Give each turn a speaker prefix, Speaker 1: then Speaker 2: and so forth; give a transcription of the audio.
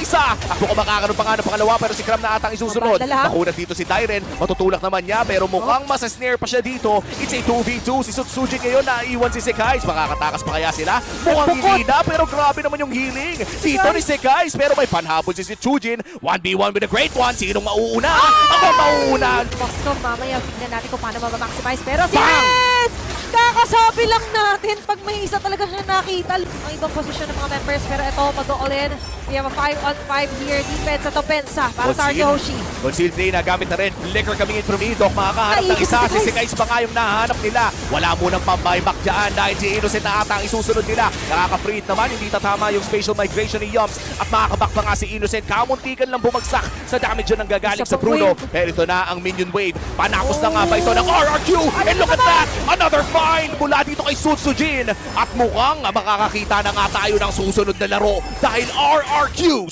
Speaker 1: isa. At mukhang makakaroon pa nga ng pangalawa pero si Cram na atang isusunod. Makunat dito si Dairen. Matutulak naman niya pero mukhang masasnare pa siya dito. It's a 2v2. Si Sutsujin ngayon naiiwan si Sekais. Makakatakas pa kaya sila? Mukhang hindi na pero grabe naman yung healing. Dito ni Sekais pero may panhabol si Sutsujin. 1v1 with the great one. Sinong mauuna? Ako mauuna!
Speaker 2: Bosco, mamaya tignan natin kung paano mabamaximize. Pero si
Speaker 1: Bang!
Speaker 2: Reds! Kakasabi lang natin pag may isa talaga siya nakita. Ang ibang posisyon ng mga members. Pero ito, mag-all in. We have a 5-on-5 here. Defense at Opensa para sa Aryoshi.
Speaker 1: Concealed Day na gamit na rin. Flicker coming in from Idok. Makakahanap ng isa. Si Sekais pa nga yung nahanap nila. Wala munang pambuyback dyan dahil si Innocent na ata ang isusunod nila. Nakaka-free naman. Hindi tatama yung spatial migration ni Yums. At makakaback pa nga si Innocent. Kamuntikan lang bumagsak sa damage yun ang gagaling sa Bruno. Pero ito na ang minion wave. Panakos na nga ba ito ng RRQ? And look at that! Another find mula dito kay Sutsujin. At mukhang makakakita na nga tayo ng susunod na laro dahil RRQs